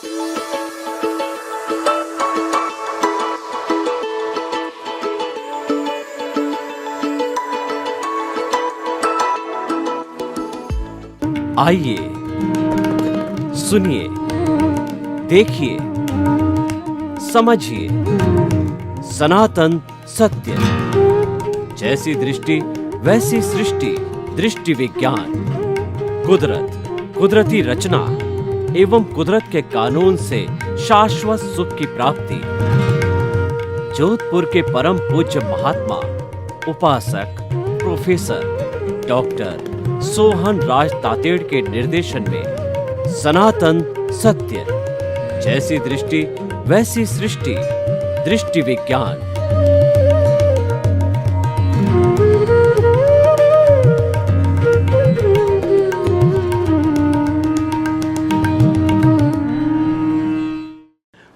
आइए, सुनिए, देखिए, समझिए सनातन सत्य। जैसी दृष्टि वैसी सृष्टि, दृष्टि विज्ञान। कुदरत, कुदरती रचना एवं कुदरत के कानून से शाश्वत सुख की प्राप्ति। जोधपुर के परम पूज्य महात्मा उपासक प्रोफेसर डॉक्टर सोहन राज तातेड़ के निर्देशन में सनातन सत्य। जैसी दृष्टि वैसी सृष्टि, दृष्टि विज्ञान।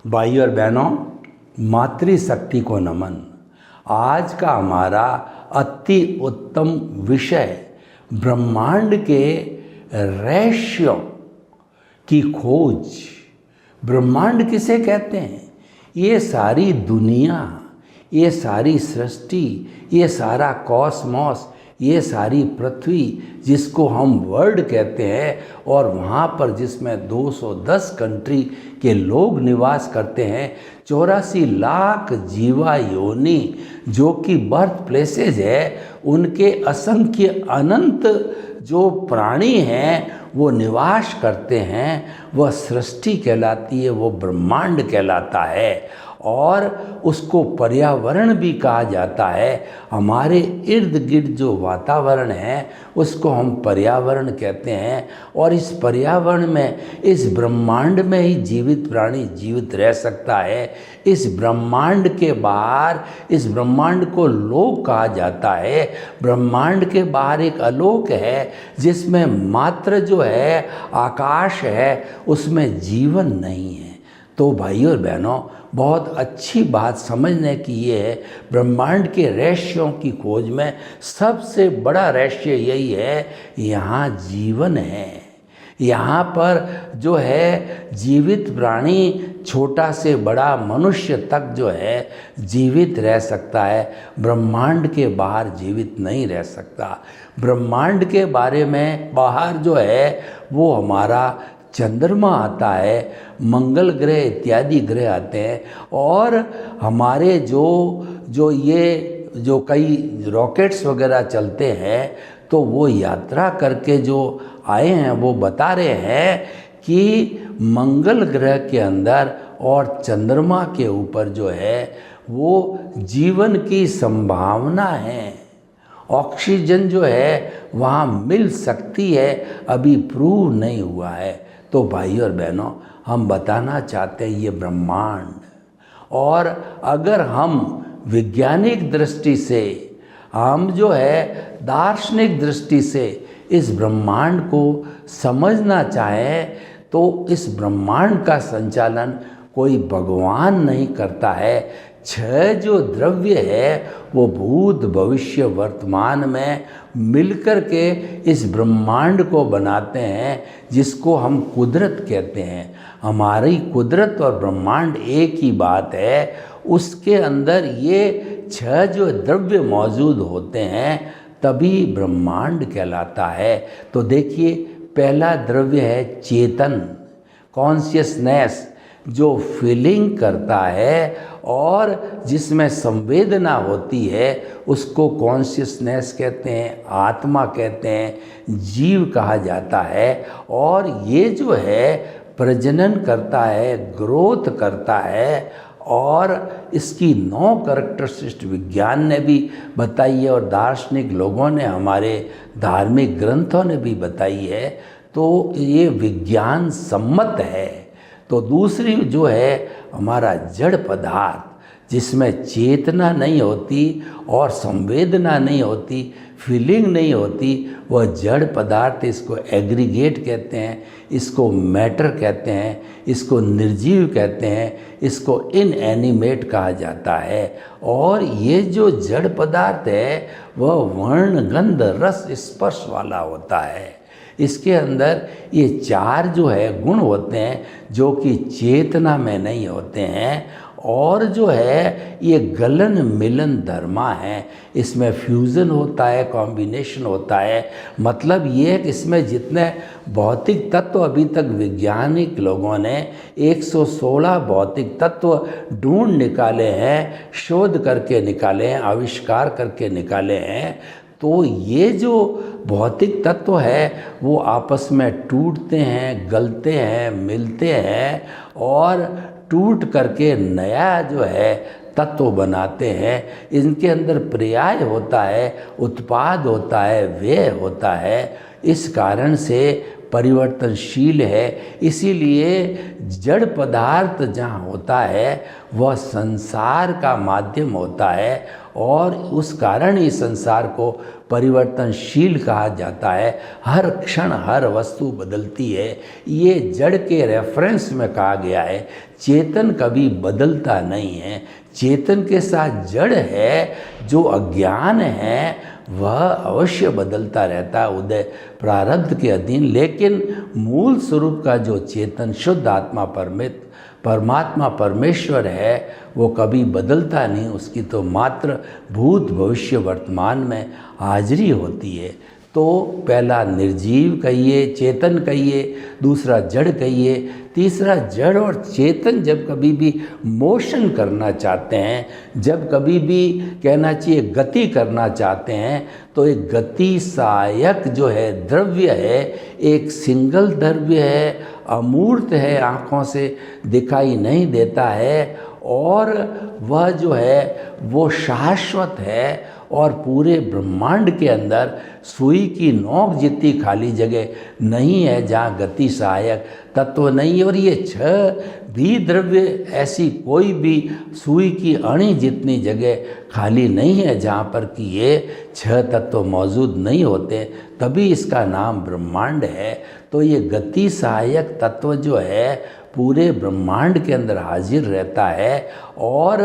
भाई और बहनों, मातृशक्ति को नमन। आज का हमारा अति उत्तम विषय ब्रह्मांड के रहस्यों की खोज। ब्रह्मांड किसे कहते हैं? ये सारी दुनिया, ये सारी सृष्टि, ये सारा कॉस्मॉस, ये सारी पृथ्वी जिसको हम वर्ल्ड कहते हैं, और वहाँ पर जिसमें 210 कंट्री के लोग निवास करते हैं, 84 लाख जीवा योनि जो कि बर्थ प्लेसेज है, उनके असंख्य अनंत जो प्राणी हैं वो निवास करते हैं, वह सृष्टि कहलाती है, वो ब्रह्मांड कहलाता है। और उसको पर्यावरण भी कहा जाता है। हमारे इर्द गिर्द जो वातावरण है उसको हम पर्यावरण कहते हैं। और इस पर्यावरण में, इस ब्रह्मांड में ही जीवित प्राणी जीवित रह सकता है। इस ब्रह्मांड के बाहर, इस ब्रह्मांड को लोक कहा जाता है। ब्रह्मांड के बाहर एक अलोक है जिसमें मात्र जो है आकाश है, उसमें जीवन नहीं है। तो भाइयों और बहनों, बहुत अच्छी बात समझने की ये है, ब्रह्मांड के रहस्यों की खोज में सबसे बड़ा रहस्य यही है, यहाँ जीवन है। यहाँ पर जो है जीवित प्राणी, छोटा से बड़ा मनुष्य तक जो है जीवित रह सकता है। ब्रह्मांड के बाहर जीवित नहीं रह सकता। ब्रह्मांड के बारे में बाहर जो है वो हमारा चंद्रमा आता है, मंगल ग्रह इत्यादि ग्रह आते हैं। और हमारे जो कई रॉकेट्स वगैरह चलते हैं, तो वो यात्रा करके जो आए हैं वो बता रहे हैं कि मंगल ग्रह के अंदर और चंद्रमा के ऊपर जो है वो जीवन की संभावना है। ऑक्सीजन जो है वहाँ मिल सकती है, अभी प्रूव नहीं हुआ है। तो भाई और बहनों, हम बताना चाहते हैं ये ब्रह्मांड, और अगर हम वैज्ञानिक दृष्टि से, हम जो है दार्शनिक दृष्टि से इस ब्रह्मांड को समझना चाहें, तो इस ब्रह्मांड का संचालन कोई भगवान नहीं करता है। 6 जो द्रव्य है वो भूत भविष्य वर्तमान में मिलकर के इस ब्रह्मांड को बनाते हैं, जिसको हम कुदरत कहते हैं। हमारी कुदरत और ब्रह्मांड एक ही बात है। उसके अंदर ये 6 जो द्रव्य मौजूद होते हैं, तभी ब्रह्मांड कहलाता है। तो देखिए, पहला द्रव्य है चेतन, कॉन्शियसनेस, जो फीलिंग करता है और जिसमें संवेदना होती है, उसको कॉन्शियसनेस कहते हैं, आत्मा कहते हैं, जीव कहा जाता है। और ये जो है प्रजनन करता है, ग्रोथ करता है, और इसकी 9 कैरेक्टरिस्टिक्स विज्ञान ने भी बताई है और दार्शनिक लोगों ने, हमारे धार्मिक ग्रंथों ने भी बताई है। तो ये विज्ञान सम्मत है। तो दूसरी जो है हमारा जड़ पदार्थ, जिसमें चेतना नहीं होती और संवेदना नहीं होती, फीलिंग नहीं होती, वह जड़ पदार्थ, इसको एग्रीगेट कहते हैं, इसको मैटर कहते हैं, इसको निर्जीव कहते हैं, इसको इनएनिमेट कहा जाता है। और ये जो जड़ पदार्थ है वह वर्ण गंध रस स्पर्श वाला होता है। इसके अंदर ये 4 जो है गुण होते हैं जो कि चेतना में नहीं होते हैं, और जो है ये गलन मिलन धर्मा है। इसमें फ्यूज़न होता है, कॉम्बिनेशन होता है। मतलब ये है कि इसमें जितने भौतिक तत्व अभी तक वैज्ञानिक लोगों ने 116 भौतिक तत्व ढूंढ निकाले हैं, शोध करके निकाले हैं, आविष्कार करके निकाले हैं। तो ये जो भौतिक तत्व है वो आपस में टूटते हैं, गलते हैं, मिलते हैं और टूट करके नया जो है तत्व बनाते हैं। इनके अंदर पर्याय होता है, उत्पाद होता है, व्यय होता है। इस कारण से परिवर्तनशील है। इसीलिए जड़ पदार्थ जहाँ होता है वह संसार का माध्यम होता है, और उस कारण ही संसार को परिवर्तनशील कहा जाता है। हर क्षण हर वस्तु बदलती है। ये जड़ के रेफरेंस में कहा गया है। चेतन कभी बदलता नहीं है। चेतन के साथ जड़ है, जो अज्ञान है वह अवश्य बदलता रहता है उदय प्रारब्ध के अधीन। लेकिन मूल स्वरूप का जो चेतन शुद्ध आत्मा परमात्मा परमेश्वर है वो कभी बदलता नहीं। उसकी तो मात्र भूत भविष्य वर्तमान में हाजिरी होती है। तो पहला निर्जीव कहिए, चेतन कहिए, दूसरा जड़ कहिए, तीसरा जड़ और चेतन जब कभी भी मोशन करना चाहते हैं, जब कभी भी कहना चाहिए गति करना चाहते हैं, तो एक गति सहायक जो है द्रव्य है, एक सिंगल द्रव्य है, अमूर्त है, आँखों से दिखाई नहीं देता है, और वह जो है वो शाश्वत है। और पूरे ब्रह्मांड के अंदर सुई की नोक जितनी खाली जगह नहीं है जहाँ गति सहायक तत्व नहीं है। और ये 6 भी द्रव्य ऐसी कोई भी सुई की अणी जितनी जगह खाली नहीं है जहाँ पर कि ये 6 तत्व मौजूद नहीं होते, तभी इसका नाम ब्रह्मांड है। तो ये गति सहायक तत्व जो है पूरे ब्रह्मांड के अंदर हाजिर रहता है, और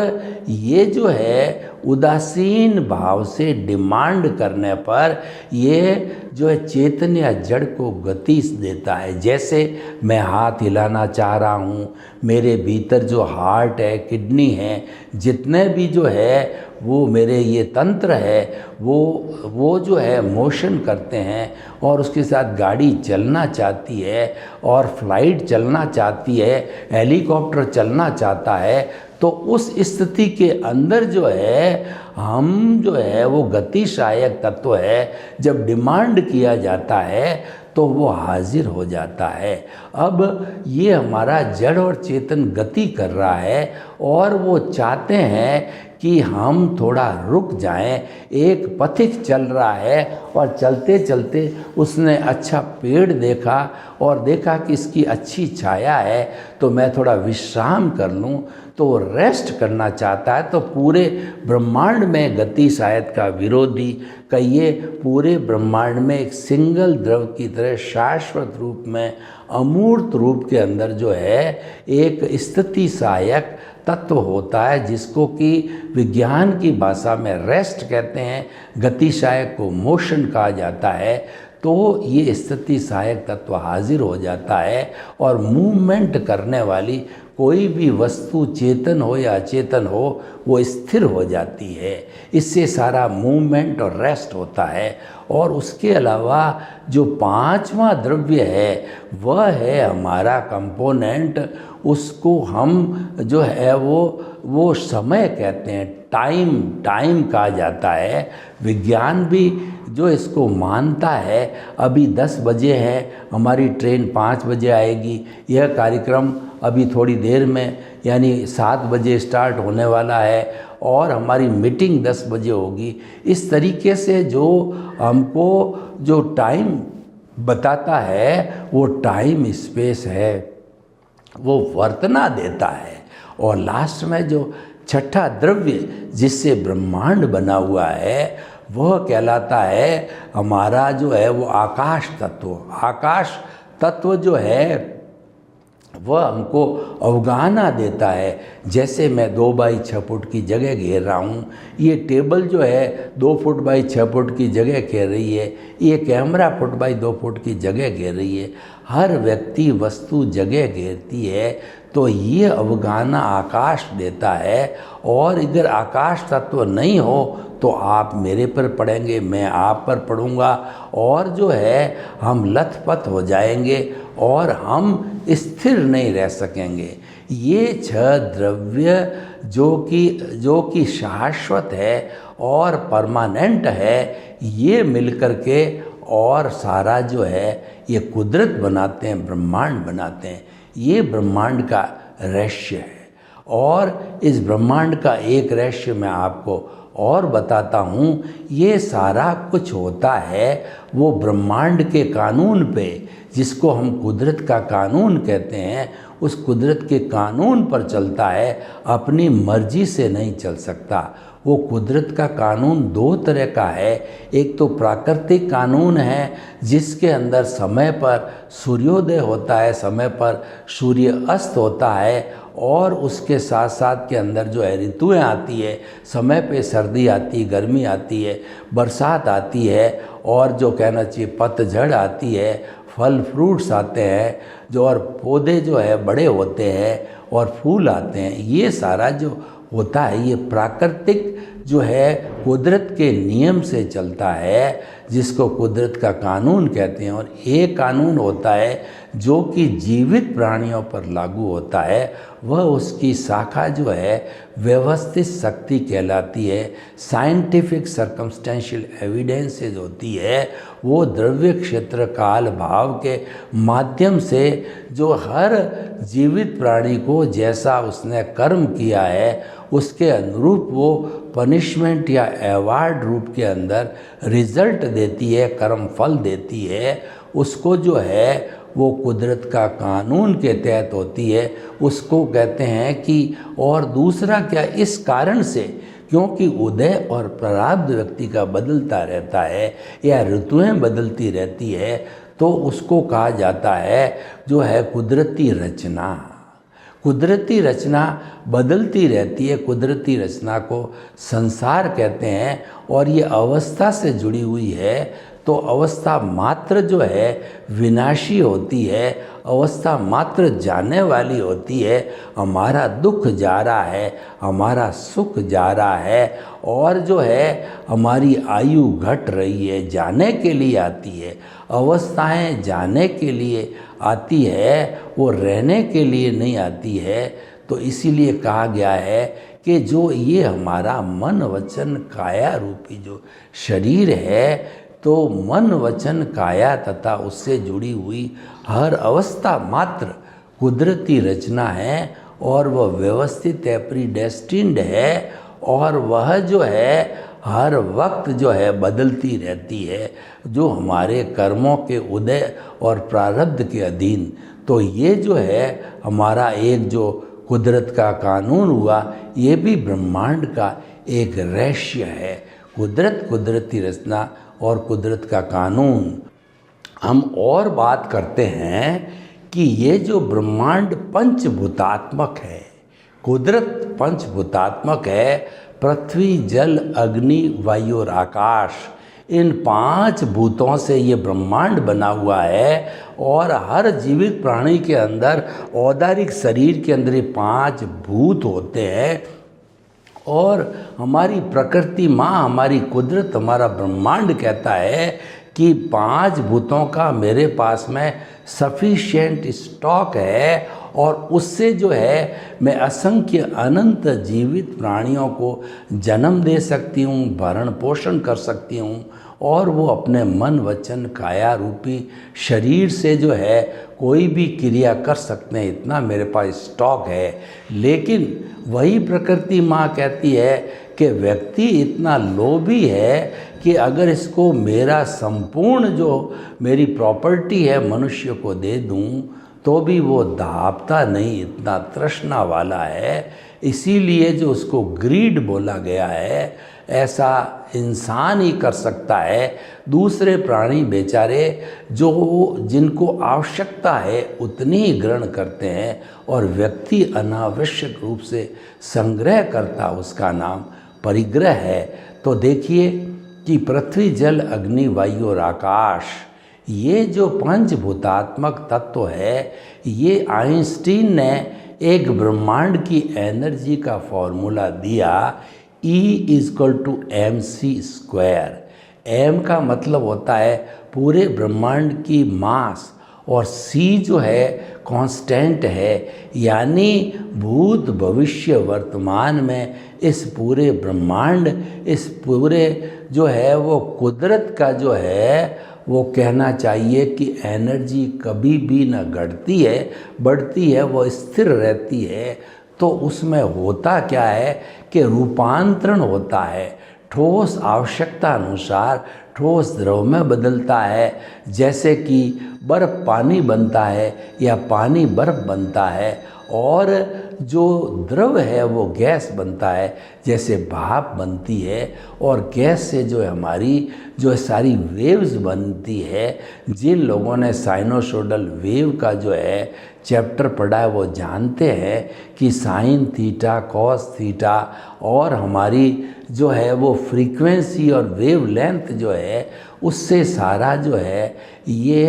ये जो है उदासीन भाव से डिमांड करने पर ये जो है चेतन या जड़ को गति देता है। जैसे मैं हाथ हिलाना चाह रहा हूँ, मेरे भीतर जो हार्ट है, किडनी है, जितने भी जो है वो मेरे ये तंत्र है वो जो है मोशन करते हैं, और उसके साथ गाड़ी चलना चाहती है, और फ्लाइट चलना चाहती है, हेलीकॉप्टर चलना चाहता है। तो उस स्थिति के अंदर जो है हम जो है वो गति सहायक तत्व है, जब डिमांड किया जाता है तो वो हाजिर हो जाता है। अब ये हमारा जड़ और चेतन गति कर रहा है, और वो चाहते हैं कि हम थोड़ा रुक जाएं। एक पथिक चल रहा है और चलते चलते उसने अच्छा पेड़ देखा और देखा कि इसकी अच्छी छाया है, तो मैं थोड़ा विश्राम कर लूं, तो रेस्ट करना चाहता है। तो पूरे ब्रह्मांड में गति सहायक का विरोधी कहिए, पूरे ब्रह्मांड में एक सिंगल द्रव की तरह शाश्वत रूप में अमूर्त रूप के अंदर जो है एक स्थिति सहायक तत्व होता है, जिसको कि विज्ञान की भाषा में रेस्ट कहते हैं, गति सहायक को मोशन कहा जाता है। तो ये स्थिति सहायक तत्व हाजिर हो जाता है, और मूवमेंट करने वाली कोई भी वस्तु चेतन हो या अचेतन हो वो स्थिर हो जाती है। इससे सारा मूवमेंट और रेस्ट होता है। और उसके अलावा जो 5वां द्रव्य है वह है हमारा कंपोनेंट, उसको हम जो है वो समय कहते हैं, टाइम कहा जाता है। विज्ञान भी जो इसको मानता है, अभी 10 बजे है, हमारी ट्रेन 5 बजे आएगी, यह कार्यक्रम अभी थोड़ी देर में यानी 7 बजे स्टार्ट होने वाला है, और हमारी मीटिंग 10 बजे होगी। इस तरीके से जो हमको जो टाइम बताता है वो टाइम स्पेस है, वो वर्तना देता है। और लास्ट में जो 6ठा द्रव्य जिससे ब्रह्मांड बना हुआ है वह कहलाता है हमारा जो है वो आकाश तत्व। आकाश तत्व जो है वह हमको अवगाहना देता है। जैसे मैं 2 बाई 6 फुट की जगह घेर रहा हूँ, ये टेबल जो है 2 फुट बाई 6 फुट की जगह घेर रही है, ये कैमरा फुट बाई 2 फुट की जगह घेर रही है, हर व्यक्ति वस्तु जगह घेरती है। तो ये अवगाहना आकाश देता है। और अगर आकाश तत्व नहीं हो तो आप मेरे पर पड़ेंगे, मैं आप पर पड़ूंगा, और जो है हम लथपथ हो जाएंगे और हम स्थिर नहीं रह सकेंगे। ये 6 द्रव्य जो कि शाश्वत है और परमानेंट है, ये मिलकर के और सारा जो है ये कुदरत बनाते हैं, ब्रह्मांड बनाते हैं। ये ब्रह्मांड का रहस्य है। और इस ब्रह्मांड का एक रहस्य मैं आपको और बताता हूँ। ये सारा कुछ होता है वो ब्रह्मांड के कानून पे, जिसको हम कुदरत का कानून कहते हैं, उस कुदरत के कानून पर चलता है, अपनी मर्जी से नहीं चल सकता। वो कुदरत का कानून 2 तरह का है। एक तो प्राकृतिक कानून है, जिसके अंदर समय पर सूर्योदय होता है, समय पर सूर्य अस्त होता है, और उसके साथ साथ के अंदर जो है ऋतुएं आती है, समय पे सर्दी आती है, गर्मी आती है, बरसात आती है, और जो कहना चाहिए पतझड़ आती है, फल फ्रूट्स आते हैं, जो और पौधे जो है बड़े होते हैं और फूल आते हैं। ये सारा जो होता है ये प्राकृतिक जो है कुदरत के नियम से चलता है, जिसको कुदरत का कानून कहते हैं। और एक कानून होता है जो कि जीवित प्राणियों पर लागू होता है, वह उसकी शाखा जो है व्यवस्थित शक्ति कहलाती है। साइंटिफिक सर्कमस्टेंशियल एविडेंसेस होती है। वो द्रव्य क्षेत्र काल भाव के माध्यम से जो हर जीवित प्राणी को जैसा उसने कर्म किया है उसके अनुरूप वो पनिशमेंट या अवार्ड रूप के अंदर रिजल्ट देती है, कर्म फल देती है। उसको जो है वो कुदरत का कानून के तहत होती है। उसको कहते हैं कि, और दूसरा क्या, इस कारण से क्योंकि उदय और प्रारब्ध व्यक्ति का बदलता रहता है या ऋतुएं बदलती रहती है, तो उसको कहा जाता है जो है कुदरती रचना। कुदरती रचना बदलती रहती है। कुदरती रचना को संसार कहते हैं, और ये अवस्था से जुड़ी हुई है। तो अवस्था मात्र जो है विनाशी होती है, अवस्था मात्र जाने वाली होती है। हमारा दुख जा रहा है, हमारा सुख जा रहा है, और जो है हमारी आयु घट रही है, जाने के लिए आती है। अवस्थाएं जाने के लिए आती है, वो रहने के लिए नहीं आती है। तो इसीलिए कहा गया है कि जो ये हमारा मन वचन काया रूपी जो शरीर है, तो मन वचन काया तथा उससे जुड़ी हुई हर अवस्था मात्र कुदरती रचना है, और वह व्यवस्थित है, प्रीडेस्टिन्ड है, और वह जो है हर वक्त जो है बदलती रहती है, जो हमारे कर्मों के उदय और प्रारब्ध के अधीन। तो ये जो है हमारा एक जो कुदरत का कानून हुआ, ये भी ब्रह्मांड का एक रहस्य है। कुदरत, कुदरती रचना और कुदरत का कानून। हम और बात करते हैं कि ये जो ब्रह्मांड पंचभूतात्मक है, कुदरत पंचभूतात्मक है। पृथ्वी, जल, अग्नि, वायु और आकाश, इन 5 भूतों से ये ब्रह्मांड बना हुआ है। और हर जीवित प्राणी के अंदर, औदारिक शरीर के अंदर ये 5 भूत होते हैं। और हमारी प्रकृति माँ, हमारी कुदरत, हमारा ब्रह्मांड कहता है कि 5 भूतों का मेरे पास में सफिशिएंट स्टॉक है, और उससे जो है मैं असंख्य अनंत जीवित प्राणियों को जन्म दे सकती हूँ, भरण पोषण कर सकती हूँ, और वो अपने मन वचन काया रूपी शरीर से जो है कोई भी क्रिया कर सकते हैं, इतना मेरे पास स्टॉक है। लेकिन वही प्रकृति माँ कहती है कि व्यक्ति इतना लोभी है कि अगर इसको मेरा संपूर्ण जो मेरी प्रॉपर्टी है मनुष्य को दे दूँ, तो भी वो दाबता नहीं, इतना तृष्णा वाला है। इसीलिए जो उसको ग्रीड बोला गया है, ऐसा इंसान ही कर सकता है। दूसरे प्राणी बेचारे जो जिनको आवश्यकता है उतनी ही ग्रहण करते हैं, और व्यक्ति अनावश्यक रूप से संग्रह करता, उसका नाम परिग्रह है। तो देखिए कि पृथ्वी, जल, अग्नि, वायु और आकाश, ये जो पंचभूतात्मक तत्व है, ये आइंस्टीन ने एक ब्रह्मांड की एनर्जी का फॉर्मूला दिया, E=mc²। m का मतलब होता है पूरे ब्रह्मांड की मास, और c जो है कांस्टेंट है, यानी भूत, भविष्य, वर्तमान में इस पूरे ब्रह्मांड, इस पूरे जो है वो कुदरत का जो है वो कहना चाहिए कि एनर्जी कभी भी न घटती है, बढ़ती है, वो स्थिर रहती है। तो उसमें होता क्या है कि रूपांतरण होता है, ठोस आवश्यकता अनुसार ठोस द्रव में बदलता है। जैसे कि बर्फ़ पानी बनता है या पानी बर्फ़ बनता है, और जो द्रव है वो गैस बनता है, जैसे भाप बनती है, और गैस से जो हमारी जो सारी वेव्स बनती है। जिन लोगों ने साइनोसोडल वेव का जो है चैप्टर पढ़ा है वो जानते हैं कि साइन थीटा, कॉस थीटा, और हमारी जो है वो फ्रीक्वेंसी और वेव लेंथ जो है, उससे सारा जो है ये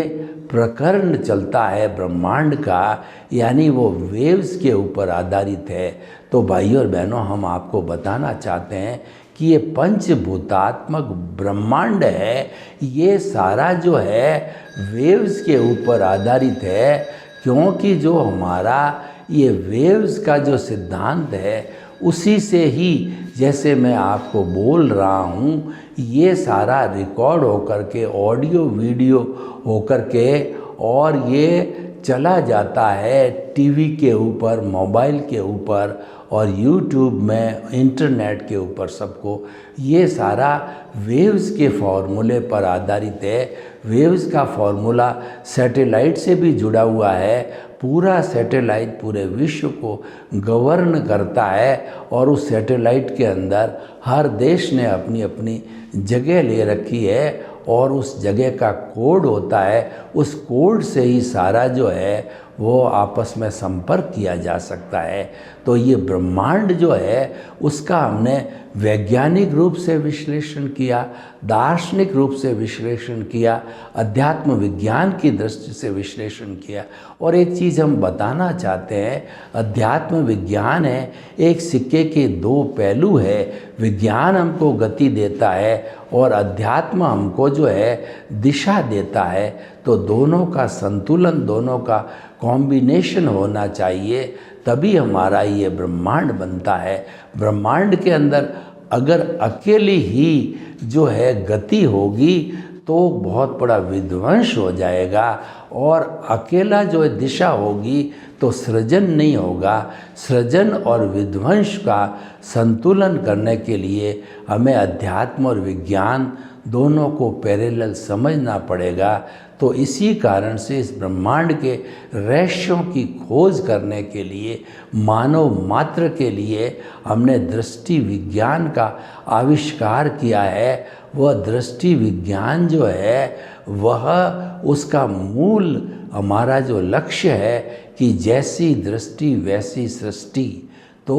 प्रकरण चलता है ब्रह्मांड का, यानी वो वेव्स के ऊपर आधारित है। तो भाइयों और बहनों, हम आपको बताना चाहते हैं कि ये पंचभूतात्मक ब्रह्मांड है, ये सारा जो है वेव्स के ऊपर आधारित है। क्योंकि जो हमारा ये वेव्स का जो सिद्धांत है, उसी से ही, जैसे मैं आपको बोल रहा हूँ, ये सारा रिकॉर्ड होकर के, ऑडियो वीडियो होकर के, और ये चला जाता है टीवी के ऊपर, मोबाइल के ऊपर, और यूट्यूब में, इंटरनेट के ऊपर सबको। ये सारा वेव्स के फॉर्मूले पर आधारित है। वेव्स का फॉर्मूला सैटेलाइट से भी जुड़ा हुआ है। पूरा सैटेलाइट पूरे विश्व को गवर्न करता है, और उस सैटेलाइट के अंदर हर देश ने अपनी अपनी जगह ले रखी है, और उस जगह का कोड होता है। उस कोड से ही सारा जो है वो आपस में संपर्क किया जा सकता है। तो ये ब्रह्मांड जो है उसका हमने वैज्ञानिक रूप से विश्लेषण किया, दार्शनिक रूप से विश्लेषण किया, अध्यात्म विज्ञान की दृष्टि से विश्लेषण किया। और एक चीज़ हम बताना चाहते हैं, अध्यात्म विज्ञान है, एक सिक्के के दो पहलू है। विज्ञान हमको गति देता है और अध्यात्म हमको जो है दिशा देता है। तो दोनों का संतुलन, दोनों का कॉम्बिनेशन होना चाहिए, तभी हमारा ये ब्रह्मांड बनता है। ब्रह्मांड के अंदर अगर अकेली ही जो है गति होगी तो बहुत बड़ा विध्वंस हो जाएगा, और अकेला जो दिशा होगी तो सृजन नहीं होगा। सृजन और विध्वंस का संतुलन करने के लिए हमें अध्यात्म और विज्ञान दोनों को पैरेलल समझना पड़ेगा। तो इसी कारण से इस ब्रह्मांड के रहस्यों की खोज करने के लिए, मानव मात्र के लिए हमने दृष्टि विज्ञान का आविष्कार किया है। वह दृष्टि विज्ञान जो है वह उसका मूल हमारा जो लक्ष्य है कि जैसी दृष्टि वैसी सृष्टि। तो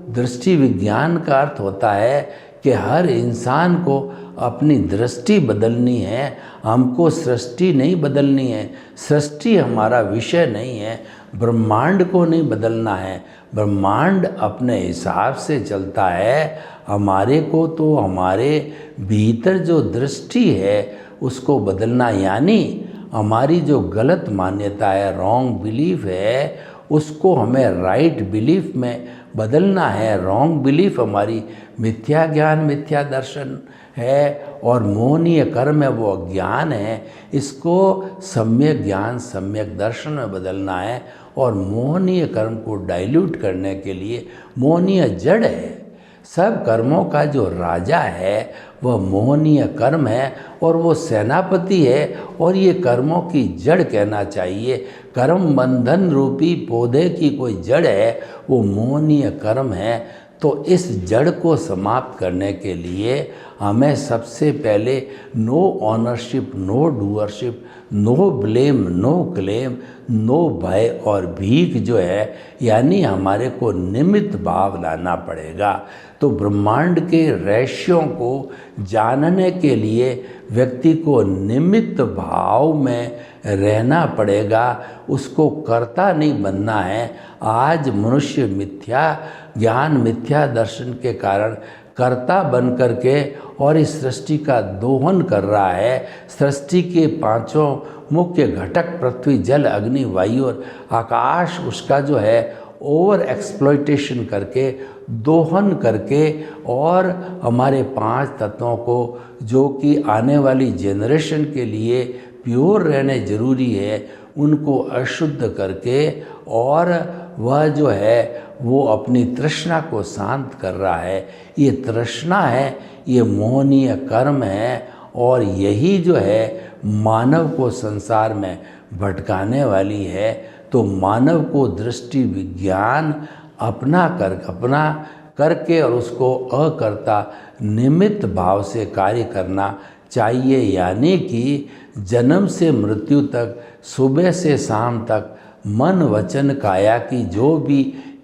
दृष्टि विज्ञान का अर्थ होता है कि हर इंसान को अपनी दृष्टि बदलनी है, हमको सृष्टि नहीं बदलनी है। सृष्टि हमारा विषय नहीं है, ब्रह्मांड को नहीं बदलना है। ब्रह्मांड अपने हिसाब से चलता है, हमारे को तो हमारे भीतर जो दृष्टि है उसको बदलना, यानी हमारी जो गलत मान्यता है, रॉन्ग बिलीफ है, उसको हमें राइट बिलीफ में बदलना है। रॉन्ग बिलीफ हमारी मिथ्या ज्ञान, मिथ्या दर्शन है, और मोहनीय कर्म है वो अज्ञान है। इसको सम्यक ज्ञान, सम्यक दर्शन में बदलना है। और मोहनीय कर्म को डाइल्यूट करने के लिए, मोहनीय जड़ है, सब कर्मों का जो राजा है वह मोहनीय कर्म है और वो सेनापति है, और ये कर्मों की जड़ कहना चाहिए। कर्म बंधन रूपी पौधे की कोई जड़ है, वो मोहनीय कर्म है। तो इस जड़ को समाप्त करने के लिए हमें सबसे पहले no ownership, no doership, no blame, no claim, no भय और भीख जो है, यानी हमारे को निमित्त भाव लाना पड़ेगा। तो ब्रह्मांड के रहस्यों को जानने के लिए व्यक्ति को निमित्त भाव में रहना पड़ेगा, उसको कर्ता नहीं बनना है। आज मनुष्य मिथ्या ज्ञान, मिथ्या दर्शन के कारण कर्ता बन करके और इस सृष्टि का दोहन कर रहा है। सृष्टि के पांचों मुख्य घटक पृथ्वी, जल, अग्नि, वायु और आकाश, उसका जो है ओवर एक्सप्लॉइटेशन करके, दोहन करके, और हमारे 5 तत्वों को जो कि आने वाली जनरेशन के लिए प्योर रहने जरूरी है, उनको अशुद्ध करके, और वह जो है वो अपनी तृष्णा को शांत कर रहा है। ये तृष्णा है, ये मोहनीय कर्म है, और यही जो है मानव को संसार में भटकाने वाली है। तो मानव को दृष्टि विज्ञान अपना करके और उसको अकर्ता निमित्त भाव से कार्य करना चाहिए। यानी कि जन्म से मृत्यु तक, सुबह से शाम तक, मन वचन काया की जो भी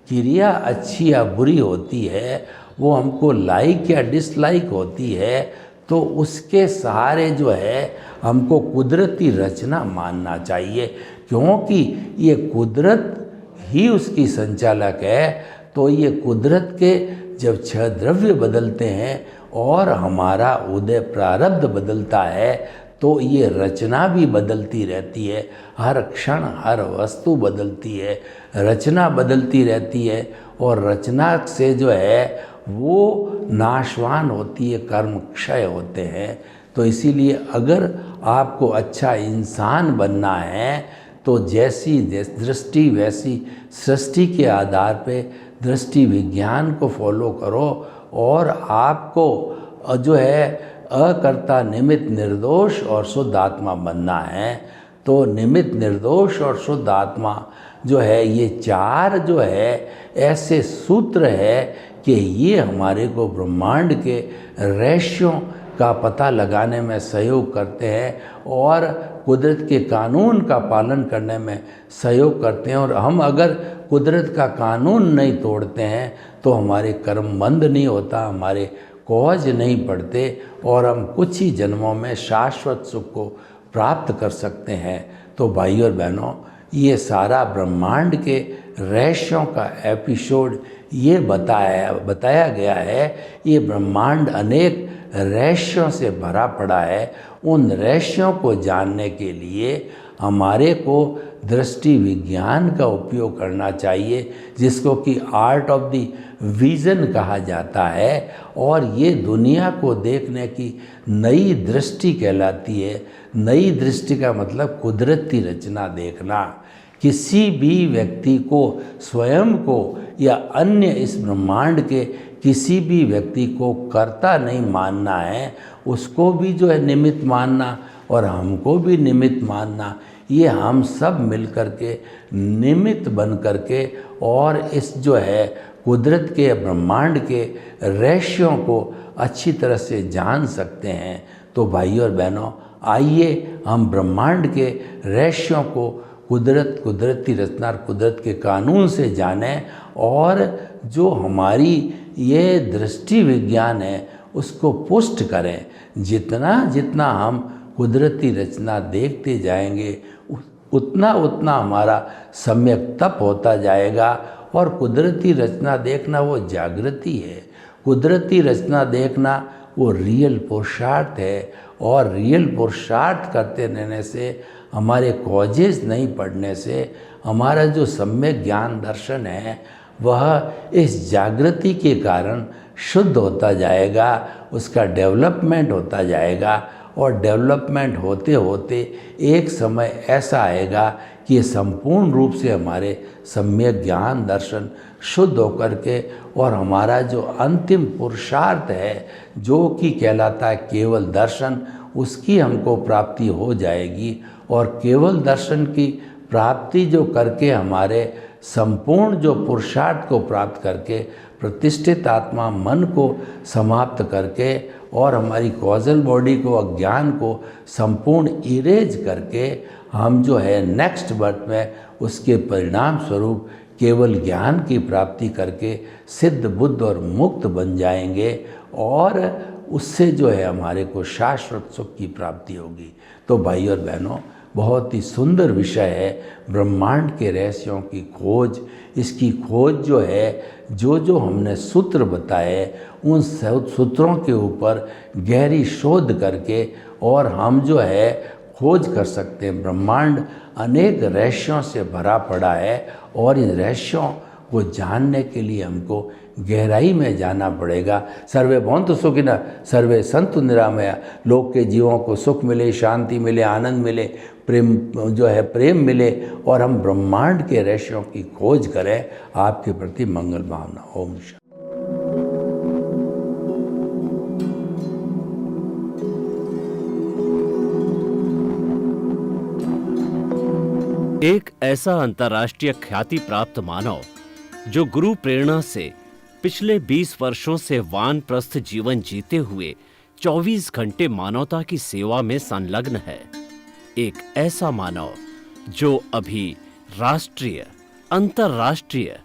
क्रिया अच्छी या बुरी होती है, वो हमको लाइक या डिसलाइक होती है, तो उसके सहारे जो है हमको कुदरती रचना मानना चाहिए, क्योंकि ये कुदरत ही उसकी संचालक है। तो ये कुदरत के जब 6 द्रव्य बदलते हैं और हमारा उदय प्रारब्ध बदलता है, तो ये रचना भी बदलती रहती है। हर क्षण हर वस्तु बदलती है, रचना बदलती रहती है, और रचना से जो है वो नाशवान होती है, कर्म क्षय होते हैं। तो इसीलिए अगर आपको अच्छा इंसान बनना है, तो जैसी दृष्टि वैसी सृष्टि के आधार पे दृष्टि विज्ञान को फॉलो करो, और आपको जो है अकर्ता, निमित्त, निर्दोष और शुद्ध आत्मा बनना है। तो निमित्त, निर्दोष और शुद्ध आत्मा जो है, ये 4 जो है ऐसे सूत्र है कि ये हमारे को ब्रह्मांड के रहस्यों का पता लगाने में सहयोग करते हैं, और कुदरत के कानून का पालन करने में सहयोग करते हैं। और हम अगर कुदरत का कानून नहीं तोड़ते हैं तो हमारे कर्म बंद नहीं होता, हमारे कॉज नहीं पड़ते, और हम कुछ ही जन्मों में शाश्वत सुख को प्राप्त कर सकते हैं। तो भाइयों और बहनों, ये सारा ब्रह्मांड के रहस्यों का एपिसोड ये बताया गया है। ये ब्रह्मांड अनेक रहस्यों से भरा पड़ा है। उन रहस्यों को जानने के लिए हमारे को दृष्टि विज्ञान का उपयोग करना चाहिए, जिसको कि आर्ट ऑफ द विज़न कहा जाता है, और ये दुनिया को देखने की नई दृष्टि कहलाती है। नई दृष्टि का मतलब कुदरती रचना देखना। किसी भी व्यक्ति को, स्वयं को या अन्य इस ब्रह्मांड के किसी भी व्यक्ति को कर्ता नहीं मानना है, उसको भी जो है निमित्त मानना और हमको भी निमित्त मानना। ये हम सब मिल कर के निमित्त बन करके और इस जो है कुदरत के, ब्रह्मांड के रहस्यों को अच्छी तरह से जान सकते हैं। तो भाइयों और बहनों, आइए हम ब्रह्मांड के रहस्यों को कुदरती रचना, कुदरत के कानून से जानें, और जो हमारी ये दृष्टि विज्ञान है उसको पुष्ट करें। जितना जितना हम कुदरती रचना देखते जाएंगे, उतना उतना हमारा सम्यक तप होता जाएगा। और कुदरती रचना देखना वो जागृति है, कुदरती रचना देखना वो रियल पुरुषार्थ है। और रियल पुरुषार्थ करते रहने से, हमारे कॉजेज नहीं पढ़ने से, हमारा जो सम्यक ज्ञान दर्शन है वह इस जागृति के कारण शुद्ध होता जाएगा, उसका डेवलपमेंट होता जाएगा। और डेवलपमेंट होते होते एक समय ऐसा आएगा कि ये संपूर्ण रूप से हमारे सम्यक ज्ञान दर्शन शुद्ध होकर के और हमारा जो अंतिम पुरुषार्थ है जो कि कहलाता है केवल दर्शन, उसकी हमको प्राप्ति हो जाएगी। और केवल दर्शन की प्राप्ति जो करके हमारे संपूर्ण जो पुरुषार्थ को प्राप्त करके प्रतिष्ठित आत्मा मन को समाप्त करके और हमारी कॉजल बॉडी को, अज्ञान को संपूर्ण इरेज करके हम जो है नेक्स्ट बर्थ में उसके परिणाम स्वरूप केवल ज्ञान की प्राप्ति करके सिद्ध बुद्ध और मुक्त बन जाएंगे और उससे जो है हमारे को शाश्वत सुख की प्राप्ति होगी। तो भाई और बहनों, बहुत ही सुंदर विषय है ब्रह्मांड के रहस्यों की खोज। इसकी खोज जो है, जो हमने सूत्र बताए उन सूत्रों के ऊपर गहरी शोध करके और हम जो है खोज कर सकते हैं। ब्रह्मांड अनेक रहस्यों से भरा पड़ा है और इन रहस्यों को जानने के लिए हमको गहराई में जाना पड़ेगा। सर्वे भवन्तु सुखिनः, सर्वे सन्तु निरामया। लोक के जीवों को सुख मिले, शांति मिले, आनंद मिले, प्रेम जो है प्रेम मिले और हम ब्रह्मांड के रहस्यों की खोज करें। आपके प्रति मंगल भावना। ओम शांति। एक ऐसा अंतर्राष्ट्रीय ख्याति प्राप्त मानव जो गुरु प्रेरणा से पिछले 20 वर्षों से वानप्रस्थ जीवन जीते हुए 24 घंटे मानवता की सेवा में संलग्न है। एक ऐसा मानव जो अभी राष्ट्रीय, अंतर्राष्ट्रीय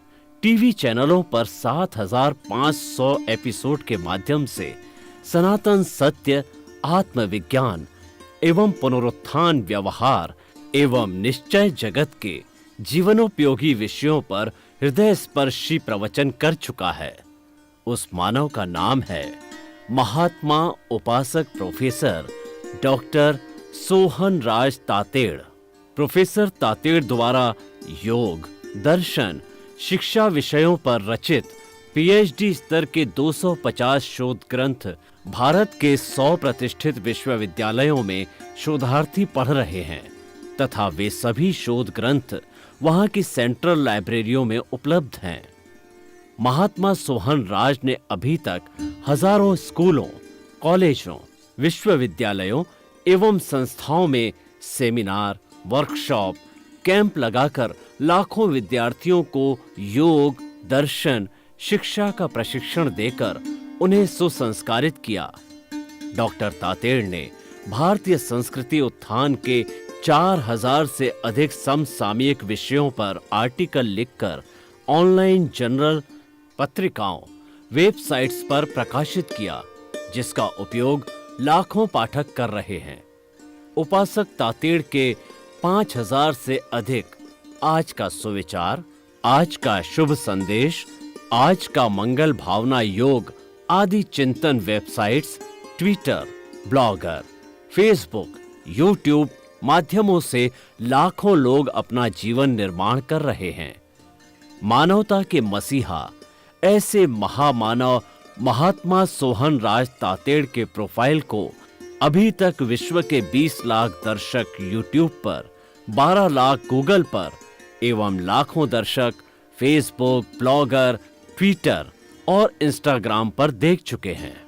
टीवी चैनलों पर 7,500 एपिसोड के माध्यम से सनातन सत्य, आत्मविज्ञान एवं पुनरुत्थान, व्यवहार एवं निश्चय जगत के जीवनोपयोगी विषयों पर हृदय स्पर्शी प्रवचन कर चुका है। उस मानव का नाम है महात्मा उपासक प्रोफेसर डॉक्टर सोहन राज तातेड़। प्रोफेसर तातेड़ द्वारा योग, दर्शन, शिक्षा विषयों पर रचित पीएचडी स्तर के 250 शोध ग्रंथ भारत के 100 प्रतिष्ठित विश्वविद्यालयों में शोधार्थी पढ़ रहे हैं तथा वे सभी शोध ग्रंथ वहां की सेंट्रल लाइब्रेरियों में उपलब्ध हैं। महात्मा सोहन राज ने अभी तक हजारों स्कूलों, कॉलेजों, विश्वविद्यालयों एवं संस्थाओं में सेमिनार, वर्कशॉप, कैंप लगाकर लाखों विद्यार्थियों को योग, दर्शन, शिक्षा का प्रशिक्षण देकर उन्हें सुसंस्कारित किया। डॉक्टर तातेड़ ने भारतीय संस्कृति उत्थान के 4000 से अधिक समसामयिक विषयों पर आर्टिकल लिखकर ऑनलाइन जर्नल, पत्रिकाओं, वेबसाइट्स पर प्रकाशित किया, जिसका उपयोग लाखों पाठक कर रहे हैं। उपासक तातेड़ के 5000 से अधिक आज का सुविचार, आज का शुभ संदेश, आज का मंगल भावना योग आदि चिंतन websites, Twitter, blogger, Facebook, YouTube माध्यमों से लाखों लोग अपना जीवन निर्माण कर रहे हैं। मानवता के मसीहा ऐसे महामानव महात्मा सोहन राज तातेड़ के प्रोफाइल को अभी तक विश्व के 20 लाख दर्शक यूट्यूब पर, 12 लाख गूगल पर एवं लाखों दर्शक फेसबुक, ब्लॉगर, ट्विटर और इंस्टाग्राम पर देख चुके हैं।